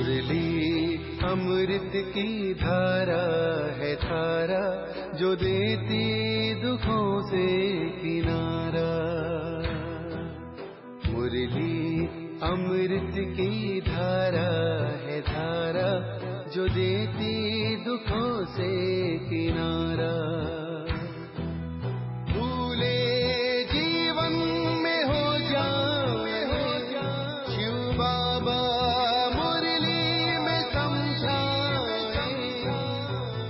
मुरली अमृत की धारा है धारा, जो देती दुखों से किनारा। मुरली अमृत की धारा है धारा, जो देती दुखों से किनारा। भूले जीवन में हो जाए शिव बाबा मुरली में समझाए।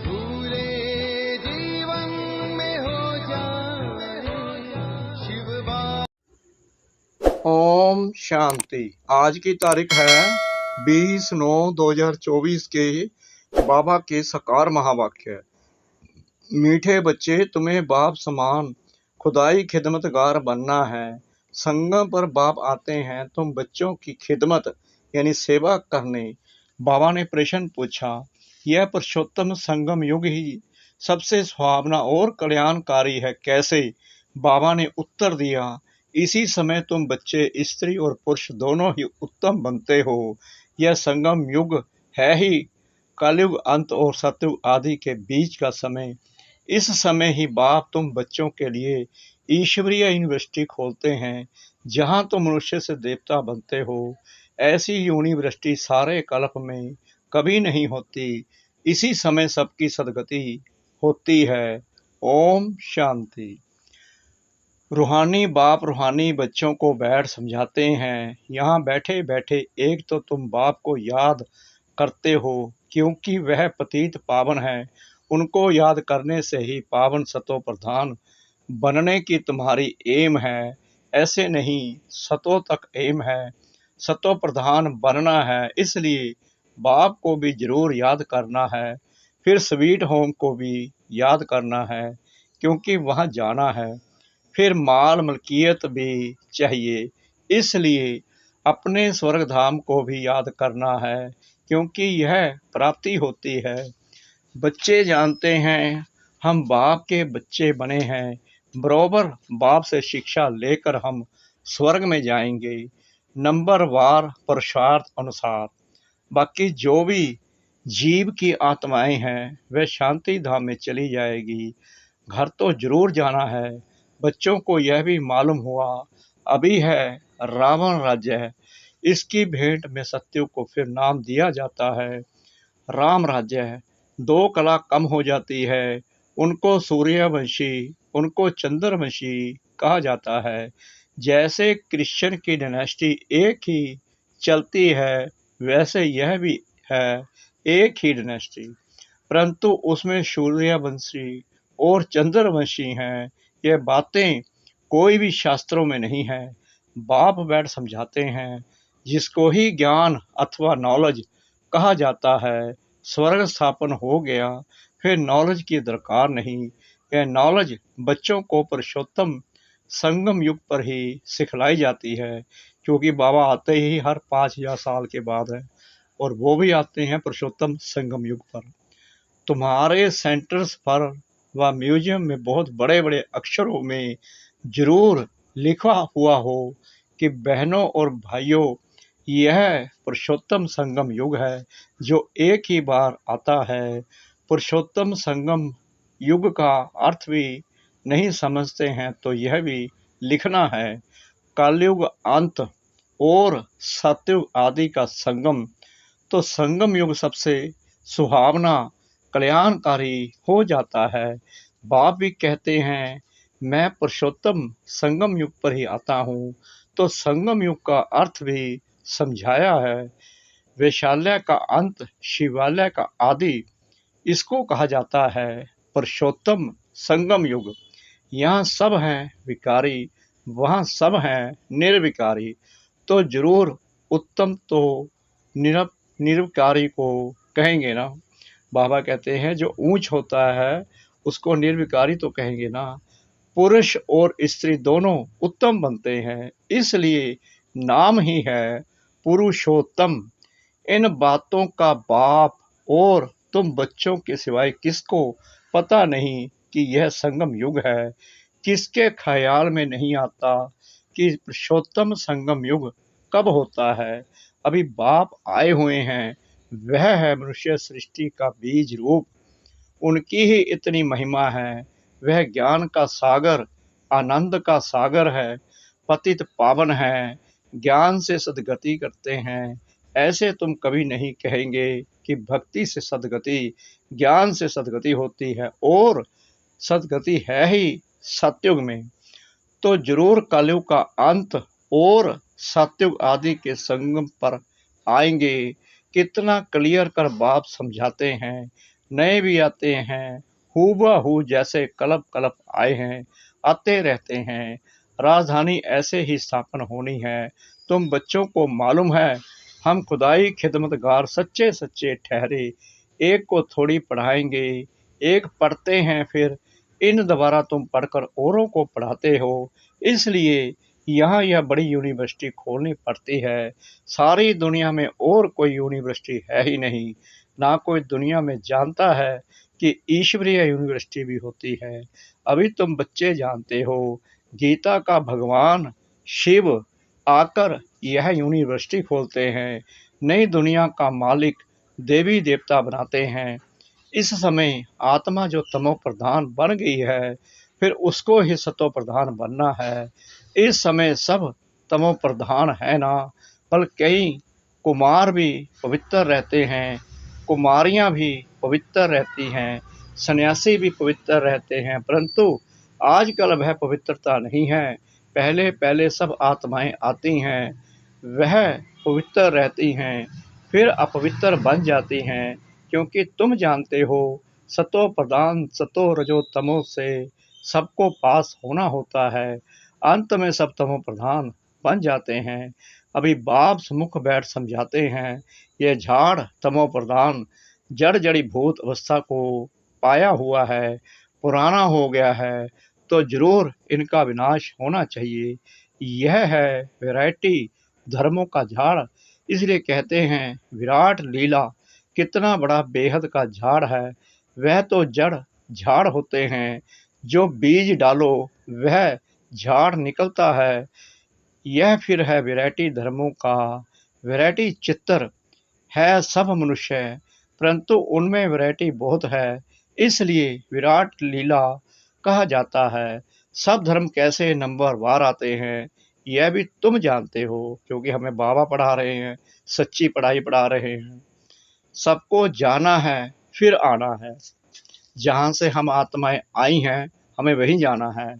भूले जीवन में हो जाए शिव बाबा। ओम शांति। आज की तारीख है 20/9/2024 के बाबा के साकार महावाक्य। मीठे बच्चे, तुम्हें बाप समान खुदाई खिदमतगार बनना है। संगम पर बाप आते हैं तुम बच्चों की खिदमत यानी सेवा करने। बाबा ने प्रश्न पूछा, यह पुरुषोत्तम संगम युग ही सबसे सुहावना और कल्याणकारी है, कैसे? बाबा ने उत्तर दिया, इसी समय तुम बच्चे स्त्री और पुरुष दोनों ही उत्तम बनते हो। यह संगम युग है ही कलयुग अंत और सतयुग आदि के बीच का समय। इस समय ही बाप तुम बच्चों के लिए ईश्वरीय यूनिवर्सिटी खोलते हैं, जहां तुम मनुष्य से देवता बनते हो। ऐसी यूनिवर्सिटी सारे कल्प में कभी नहीं होती। इसी समय सबकी सदगति होती है। ओम शांति। रूहानी बाप रूहानी बच्चों को बैठ समझाते हैं। यहाँ बैठे बैठे एक तो तुम बाप को याद करते हो, क्योंकि वह पतित पावन है। उनको याद करने से ही पावन सतो प्रधान बनने की तुम्हारी एम है। ऐसे नहीं, सतो तक एम है, सतो प्रधान बनना है। इसलिए बाप को भी जरूर याद करना है, फिर स्वीट होम को भी याद करना है, क्योंकि वहाँ जाना है। फिर माल मलकियत भी चाहिए, इसलिए अपने स्वर्ग धाम को भी याद करना है, क्योंकि यह प्राप्ति होती है। बच्चे जानते हैं हम बाप के बच्चे बने हैं, बराबर बाप से शिक्षा लेकर हम स्वर्ग में जाएंगे, नंबर वार पुरुषार्थ अनुसार। बाकी जो भी जीव की आत्माएं हैं वह शांति धाम में चली जाएगी। घर तो जरूर जाना है। बच्चों को यह भी मालूम हुआ अभी है रावण राज्य है, इसकी भेंट में सत्युग को फिर नाम दिया जाता है राम राज्य है। दो कला कम हो जाती है, उनको सूर्यवंशी, उनको चंद्रवंशी कहा जाता है। जैसे क्रिश्चियन की डायनेस्टी एक ही चलती है, वैसे यह भी है एक ही डायनेस्टी, परंतु उसमें सूर्यवंशी और चंद्रवंशी हैं। यह बातें कोई भी शास्त्रों में नहीं है। बाप बैठ समझाते हैं, जिसको ही ज्ञान अथवा नॉलेज कहा जाता है, स्वर्ग स्थापन हो गया, फिर नॉलेज की दरकार नहीं। यह नॉलेज बच्चों को पुरुषोत्तम संगम युग पर ही सिखलाई जाती है, क्योंकि बाबा आते ही हर 5000 साल के बाद है, और वो भी आते हैं पुरुषोत्तम संगम युग पर। तुम्हारे सेंटर्स पर व म्यूजियम में बहुत बड़े बड़े अक्षरों में जरूर लिखा हुआ हो कि बहनों और भाइयों, यह पुरुषोत्तम संगम युग है जो एक ही बार आता है। पुरुषोत्तम संगम युग का अर्थ भी नहीं समझते हैं तो यह भी लिखना है। कलयुग अंत और सतयुग आदि का संगम, तो संगम युग सबसे सुहावना कल्याणकारी हो जाता है। बाप भी कहते हैं, मैं पुरुषोत्तम संगम युग पर ही आता हूँ, तो संगम युग का अर्थ भी समझाया है। वैशाल्य का अंत, शिवालय का आदि, इसको कहा जाता है पुरुषोत्तम संगम युग। यहाँ सब हैं विकारी, वहाँ सब हैं निर्विकारी, तो जरूर उत्तम तो निर्विकारी को कहेंगे ना। बाबा कहते हैं जो ऊंच होता है उसको निर्विकारी तो कहेंगे ना। पुरुष और स्त्री दोनों उत्तम बनते हैं, इसलिए नाम ही है पुरुषोत्तम। इन बातों का बाप और तुम बच्चों के सिवाय किसको पता नहीं कि यह संगम युग है। किसके ख्याल में नहीं आता कि पुरुषोत्तम संगम युग कब होता है। अभी बाप आए हुए हैं वह है मनुष्य सृष्टि का बीज रूप, उनकी ही इतनी महिमा है। वह ज्ञान का सागर, आनंद का सागर है, पतित पावन है, ज्ञान से सद्गति करते हैं। ऐसे तुम कभी नहीं कहेंगे कि भक्ति से सद्गति, ज्ञान से सद्गति होती है, और सद्गति है ही सतयुग में। तो जरूर कलयुग का अंत और सतयुग आदि के संगम पर आएंगे। कितना क्लियर कर बाप समझाते हैं। नए भी आते हैं, हूबहू जैसे कलप कलप आए हैं, आते रहते हैं। राजधानी ऐसे ही स्थापन होनी है। तुम बच्चों को मालूम है, हम खुदाई खिदमतगार सच्चे सच्चे ठहरे। एक को थोड़ी पढ़ाएंगे, एक पढ़ते हैं, फिर इन द्वारा तुम पढ़कर औरों को पढ़ाते हो। इसलिए यहाँ यह बड़ी यूनिवर्सिटी खोलनी पड़ती है। सारी दुनिया में और कोई यूनिवर्सिटी है ही नहीं, ना कोई दुनिया में जानता है कि ईश्वरीय यूनिवर्सिटी भी होती है। अभी तुम बच्चे जानते हो, गीता का भगवान शिव आकर यह यूनिवर्सिटी खोलते हैं, नई दुनिया का मालिक देवी देवता बनाते हैं। इस समय आत्मा जो तमो प्रधान बन गई है, फिर उसको ही सतो प्रधान बनना है। इस समय सब तमो प्रधान है ना, पर कई कुमार भी पवित्र रहते हैं, कुमारियां भी पवित्र रहती हैं, सन्यासी भी पवित्र रहते हैं, परंतु आजकल वह पवित्रता नहीं है। पहले पहले सब आत्माएं आती हैं, वह पवित्र रहती हैं, फिर अपवित्र बन जाती हैं, क्योंकि तुम जानते हो सतो प्रधान सतो रजो तमो से सबको पास होना होता है। अंत में सब तमो प्रधान बन जाते हैं। अभी बाप सम्मुख बैठ समझाते हैं, यह झाड़ तमो प्रधान जड़ जड़ी भूत अवस्था को पाया हुआ है, पुराना हो गया है, तो जरूर इनका विनाश होना चाहिए। यह है वैरायटी धर्मों का झाड़। इसलिए कहते हैं विराट लीला कितना बड़ा बेहद का झाड़ है। वह तो जड़ झाड़ होते हैं, जो बीज डालो वह झाड़ निकलता है। यह फिर है वैरायटी धर्मों का। वैरायटी चित्तर है सब मनुष्य, परंतु उनमें वैरायटी बहुत है, इसलिए विराट लीला कहा जाता है। सब धर्म कैसे नंबर वार आते हैं, यह भी तुम जानते हो, क्योंकि हमें बाबा पढ़ा रहे हैं, सच्ची पढ़ाई पढ़ा रहे हैं। सबको जाना है, फिर आना है। जहाँ से हम आत्माएं आई हैं, हमें वहीं जाना है।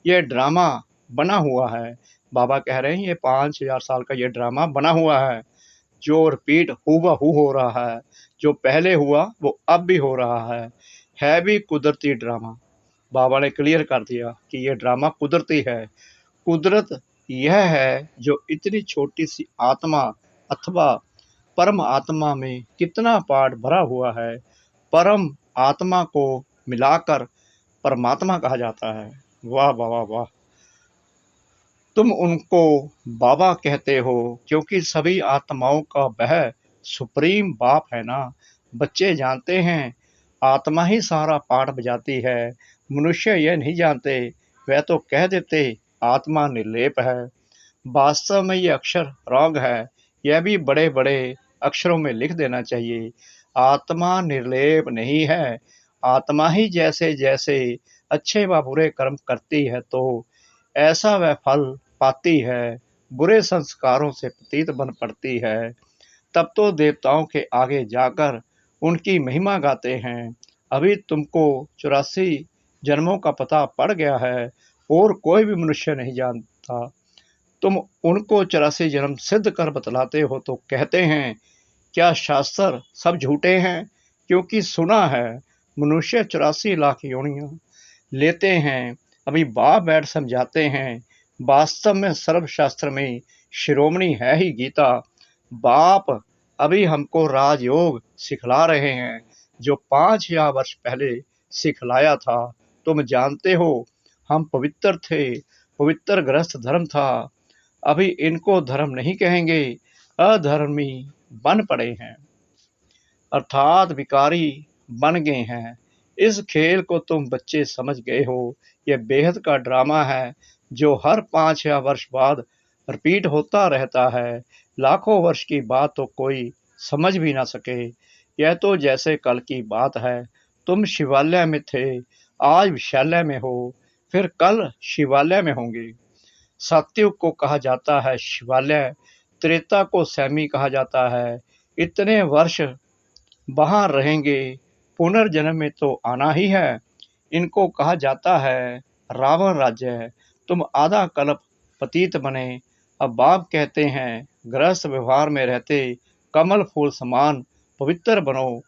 ये ड्रामा बना हुआ है। बाबा कह रहे हैं ये 5000 साल का ये ड्रामा बना हुआ है, जो रिपीट हूबहू हो रहा है। जो पहले हुआ वो अब भी हो रहा है भी कुदरती ड्रामा। बाबा ने क्लियर कर दिया कि ये ड्रामा कुदरती है। कुदरत यह है जो इतनी छोटी सी आत्मा अथवा परम आत्मा में कितना पाठ भरा हुआ है। परम आत्मा को मिलाकर परमात्मा कहा जाता है। वाह वाह वाह वाह। तुम उनको बाबा कहते हो, क्योंकि सभी आत्माओं का वह सुप्रीम बाप है ना। बच्चे जानते हैं आत्मा ही सारा पाठ बजाती है। मनुष्य यह नहीं जानते, वह तो कह देते आत्मा निर्लेप है। वास्तव में ये अक्षर रॉन्ग है। यह भी बड़े बड़े अक्षरों में लिख देना चाहिए। आत्मा निर्लेप नहीं है। आत्मा ही जैसे जैसे अच्छे व बुरे कर्म करती है, तो ऐसा वह फल पाती है। बुरे संस्कारों से पतित बन पड़ती है, तब तो देवताओं के आगे जाकर उनकी महिमा गाते हैं। अभी तुमको 84 जन्मों का पता पड़ गया है, और कोई भी मनुष्य नहीं जानता। तुम उनको 84 जन्म सिद्ध कर बतलाते हो, तो कहते हैं क्या शास्त्र सब झूठे हैं? क्योंकि सुना है मनुष्य 84 लाख योनियां लेते हैं। अभी बाप बैठ समझाते हैं, वास्तव में सर्वशास्त्र में शिरोमणि है ही गीता। बाप अभी हमको राजयोग सिखला रहे हैं, जो 5000 वर्ष पहले सिखलाया था। तुम जानते हो हम पवित्र थे, पवित्र ग्रस्त धर्म था। अभी इनको धर्म नहीं कहेंगे, अधर्मी बन पड़े हैं, अर्थात विकारी बन गए हैं। इस खेल को तुम बच्चे समझ गए हो। यह बेहद का ड्रामा है, जो हर 5000 वर्ष बाद रिपीट होता रहता है। लाखों वर्ष की बात तो कोई समझ भी ना सके। यह तो जैसे कल की बात है, तुम शिवालय में थे, आज विश्रालय में हो, फिर कल शिवालय में होंगे। सतयुग को कहा जाता है शिवालय, त्रेता को सैमी कहा जाता है। इतने वर्ष वहां रहेंगे, पुनर्जन्म में तो आना ही है। इनको कहा जाता है रावण राज्य। तुम आधा कल्प पतित बने, अब बाप कहते हैं गृहस्थ व्यवहार में रहते कमल फूल समान पवित्र बनो।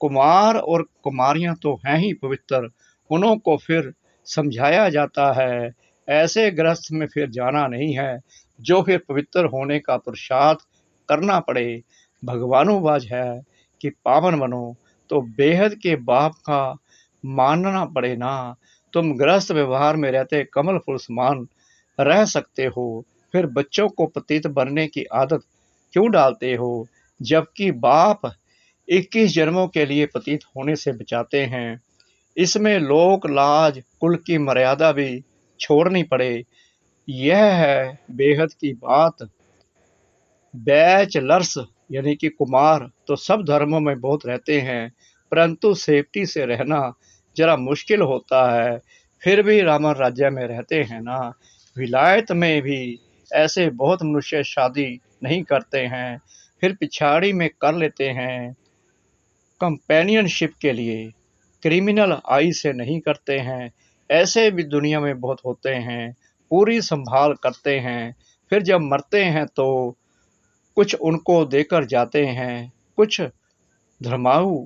कुमार और कुमारियां तो हैं ही पवित्र, उन्हों को फिर समझाया जाता है ऐसे गृहस्थ में फिर जाना नहीं है, जो फिर पवित्र होने का पुरुषार्थ करना पड़े। भगवानुवाच है कि पावन बनो तो बेहद के बाप का मानना पड़े ना। तुम गृहस्थ व्यवहार में रहते कमल फूल समान रह सकते हो, फिर बच्चों को पतित बनने की आदत क्यों डालते हो, जबकि बाप 21 जन्मों के लिए पतित होने से बचाते हैं। इसमें लोक लाज कुल की मर्यादा भी छोड़नी पड़े। यह है बेहद की बात। बैचलर्स यानी कि कुमार तो सब धर्मों में बहुत रहते हैं, परंतु सेफ्टी से रहना जरा मुश्किल होता है। फिर भी रामन राज्य में रहते हैं ना। विलायत में भी ऐसे बहुत मनुष्य शादी नहीं करते हैं, फिर पिछाड़ी में कर लेते हैं कंपेनियनशिप के लिए, क्रिमिनल आई से नहीं करते हैं। ऐसे भी दुनिया में बहुत होते हैं, पूरी संभाल करते हैं। फिर जब मरते हैं तो कुछ उनको देकर जाते हैं, कुछ धर्माऊ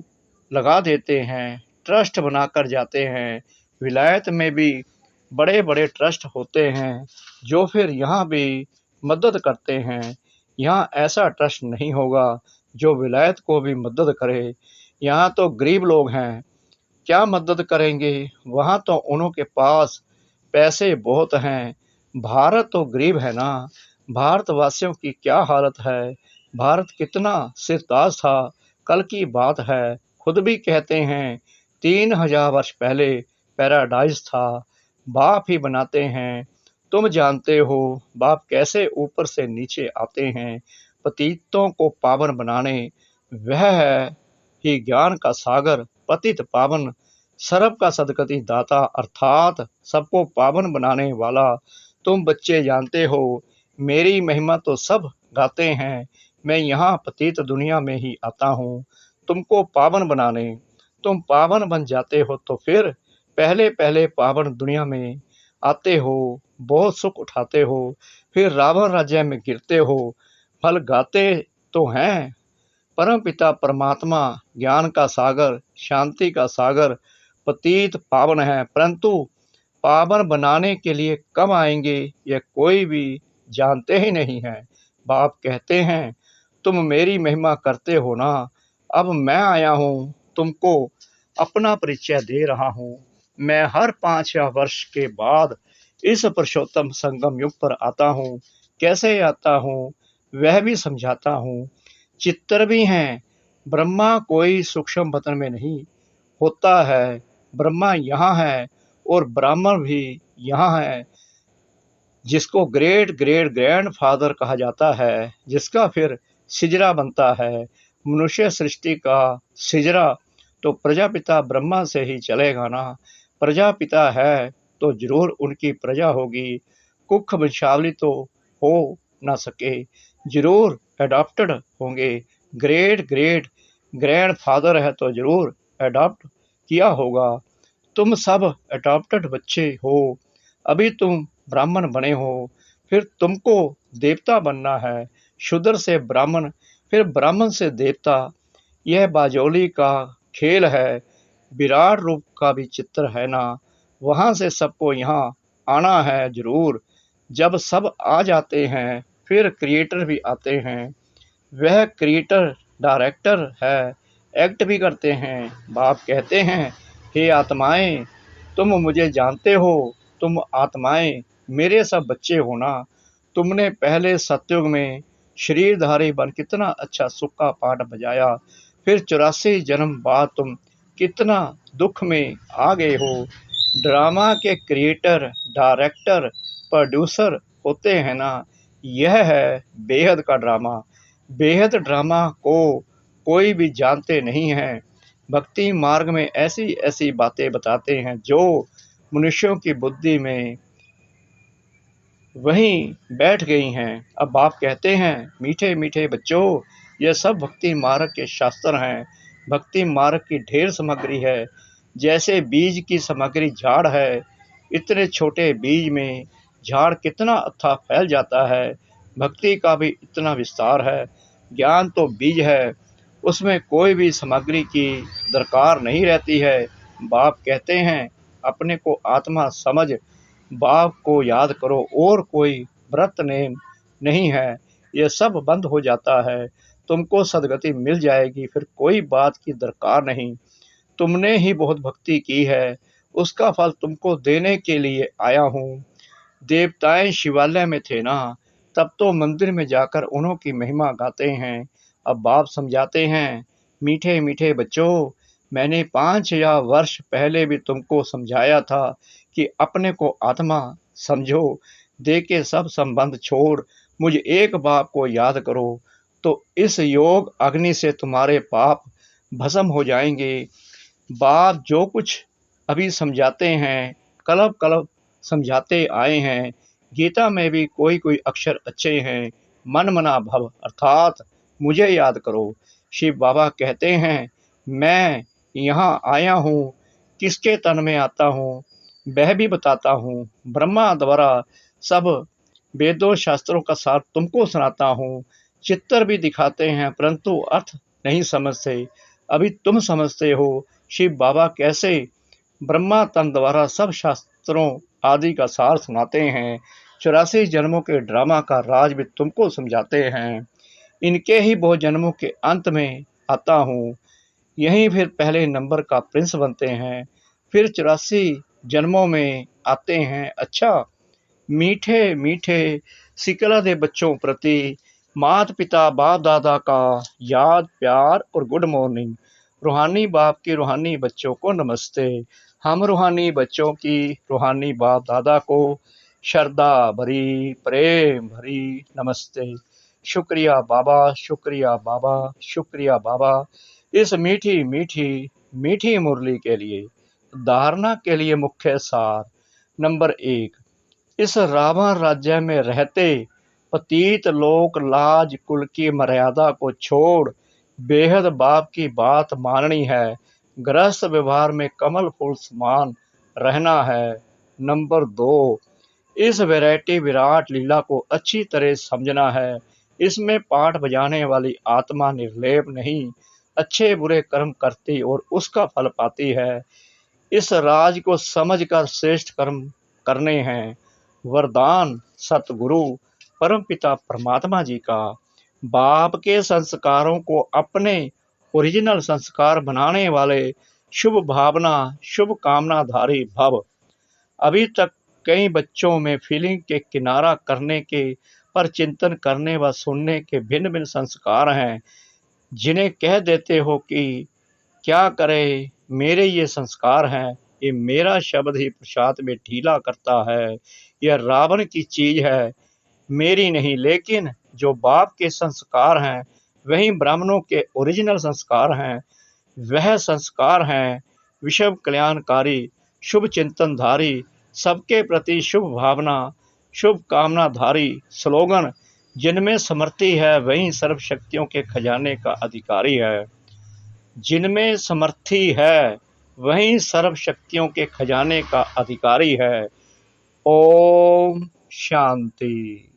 लगा देते हैं, ट्रस्ट बनाकर जाते हैं। विलायत में भी बड़े बड़े ट्रस्ट होते हैं, जो फिर यहाँ भी मदद करते हैं। यहाँ ऐसा ट्रस्ट नहीं होगा जो विलायत को भी मदद करे। यहाँ तो गरीब लोग हैं, क्या मदद करेंगे। वहाँ तो उन्हों के पास पैसे बहुत हैं। भारत तो गरीब है ना। भारतवासियों की क्या हालत है। भारत कितना सिरताज था, कल की बात है। खुद भी कहते हैं 3000 वर्ष पहले पैराडाइज था। बाप ही बनाते हैं। तुम जानते हो बाप कैसे ऊपर से नीचे आते हैं पतितों को पावन बनाने। वह है ही ज्ञान का सागर, पतित पावन, सर्व का सदगति दाता, अर्थात सबको पावन बनाने वाला। तुम बच्चे जानते हो मेरी महिमा तो सब गाते हैं। मैं यहाँ पतित दुनिया में ही आता हूँ तुमको पावन बनाने। तुम पावन बन जाते हो तो फिर पहले पहले पावन दुनिया में आते हो, बहुत सुख उठाते हो, फिर रावण राज्य में गिरते हो। फल गाते तो हैं परम पिता परमात्मा, ज्ञान का सागर, शांति का सागर, पतित पावन है, परंतु पावन बनाने के लिए कब आएंगे यह कोई भी जानते ही नहीं है। बाप कहते हैं तुम मेरी महिमा करते हो ना, अब मैं आया हूँ तुमको अपना परिचय दे रहा हूँ। मैं हर 5 वर्ष के बाद इस पुरुषोत्तम संगम युग पर आता हूँ। कैसे आता हूँ वह भी समझाता हूँ। चित्र भी हैं। ब्रह्मा कोई सूक्ष्म बतन में नहीं होता है, ब्रह्मा यहाँ है और ब्राह्मण भी यहाँ है, जिसको ग्रेट ग्रेट ग्रैंड फादर कहा जाता है, जिसका फिर सिजरा बनता है। मनुष्य सृष्टि का सिजरा तो प्रजापिता ब्रह्मा से ही चलेगा ना। प्रजापिता है तो जरूर उनकी प्रजा होगी। कुख वंशावली तो हो ना सके, जरूर एडॉप्टेड होंगे। ग्रेट ग्रेट ग्रैंड फादर है तो जरूर एडॉप्ट किया होगा। तुम सब एडॉप्टेड बच्चे हो, अभी तुम ब्राह्मण बने हो, फिर तुमको देवता बनना है। शूद्र से ब्राह्मण, फिर ब्राह्मण से देवता। यह बाजोली का खेल है, विराट रूप का भी चित्र है ना। वहां से सबको यहाँ आना है जरूर। जब सब आ जाते हैं फिर क्रिएटर भी आते हैं। वह क्रिएटर डायरेक्टर है, एक्ट भी करते हैं। बाप कहते हैं हे आत्माएं, तुम मुझे जानते हो, तुम आत्माएं मेरे सब बच्चे हो ना। तुमने पहले सतयुग में शरीरधारी बन कितना अच्छा सुख का पाठ बजाया, फिर 84 जन्म बाद तुम कितना दुख में आ गए हो। ड्रामा के क्रिएटर, डायरेक्टर, प्रोड्यूसर होते हैं ना। यह है बेहद का ड्रामा। बेहद ड्रामा को कोई भी जानते नहीं हैं। भक्ति मार्ग में ऐसी ऐसी बातें बताते हैं जो मनुष्यों की बुद्धि में वहीं बैठ गई हैं। अब बाप कहते हैं, मीठे मीठे बच्चों, यह सब भक्ति मार्ग के शास्त्र हैं। भक्ति मार्ग की ढेर सामग्री है। जैसे बीज की सामग्री झाड़ है, इतने छोटे बीज में झाड़ कितना अथाह फैल जाता है। भक्ति का भी इतना विस्तार है। ज्ञान तो बीज है, उसमें कोई भी सामग्री की दरकार नहीं रहती है। बाप कहते हैं, अपने को आत्मा समझ बाप को याद करो, और कोई व्रत नेम नहीं है। यह सब बंद हो जाता है, तुमको सदगति मिल जाएगी। फिर कोई बात की दरकार नहीं। तुमने ही बहुत भक्ति की है, उसका फल तुमको देने के लिए आया हूँ। देवताएं शिवालय में थे ना, तब तो मंदिर में जाकर उन्हों की महिमा गाते हैं। अब बाप समझाते हैं, मीठे मीठे बच्चों, मैंने 5,000 वर्ष पहले भी तुमको समझाया था कि अपने को आत्मा समझो, दे के सब संबंध छोड़ मुझ एक बाप को याद करो, तो इस योग अग्नि से तुम्हारे पाप भस्म हो जाएंगे। बाप जो कुछ अभी समझाते हैं, कल्प कल्प समझाते आए हैं। गीता में भी कोई कोई अक्षर अच्छे हैं। मन मना भव अर्थात मुझे याद करो। शिव बाबा कहते हैं, मैं यहाँ आया हूँ, किसके तन में आता हूँ वह भी बताता हूँ। ब्रह्मा द्वारा सब वेदों शास्त्रों का सार तुमको सुनाता हूँ। चित्र भी दिखाते हैं, परंतु अर्थ नहीं समझते। अभी तुम समझते हो शिव बाबा कैसे ब्रह्मा तन द्वारा सब शास्त्रों आदि का सार सुनाते हैं। 84 जन्मों के ड्रामा का राज भी तुमको समझाते हैं। इनके ही बहुत जन्मों के अंत में आता हूँ, यहीं फिर पहले नंबर का प्रिंस बनते हैं, फिर 84 जन्मों में आते हैं। अच्छा, मीठे मीठे सिकला दे बच्चों प्रति माता पिता बाप दादा का याद प्यार और गुड मॉर्निंग। रूहानी बाप के रूहानी बच्चों को नमस्ते। हम रूहानी बच्चों की रूहानी बाप दादा को श्रद्धा भरी प्रेम भरी नमस्ते। शुक्रिया बाबा, शुक्रिया बाबा, शुक्रिया बाबा, इस मीठी मीठी मीठी मुरली के लिए। धारणा के लिए मुख्य सार। नंबर 1, इस रावण राज्य में रहते पतित लोक लाज कुल की मर्यादा को छोड़ बेहद बाप की बात माननी है। गृहस्थ व्यवहार में कमल फूल समान रहना है। नंबर 2, इस वैरायटी विराट लीला को अच्छी तरह समझना है। इसमें पाठ बजाने वाली आत्मा निर्लेप नहीं, अच्छे बुरे कर्म करती और उसका फल पाती है। इस राज को समझकर श्रेष्ठ कर्म करने हैं। वरदान सतगुरु परमपिता परमात्मा जी का। बाप के संस्कारों को अपने ओरिजिनल संस्कार बनाने वाले शुभ भावना शुभ कामनाधारी भव। अभी तक कई बच्चों में फीलिंग के किनारा करने के पर चिंतन करने व सुनने के भिन्न भिन्न संस्कार हैं, जिन्हें कह देते हो कि क्या करे, मेरे ये संस्कार हैं। ये मेरा शब्द ही प्रसाद में ढीला करता है। यह रावण की चीज है, मेरी नहीं। लेकिन जो बाप के संस्कार हैं वही ब्राह्मणों के ओरिजिनल संस्कार हैं। वह संस्कार हैं विश्व कल्याणकारी शुभ चिंतनधारी, सबके प्रति शुभ भावना शुभ कामनाधारी स्लोगन। जिनमें समर्थी है वही सर्व शक्तियों के खजाने का अधिकारी है। जिनमें समर्थी है वही सर्व शक्तियों के खजाने का अधिकारी है। ओम शांति।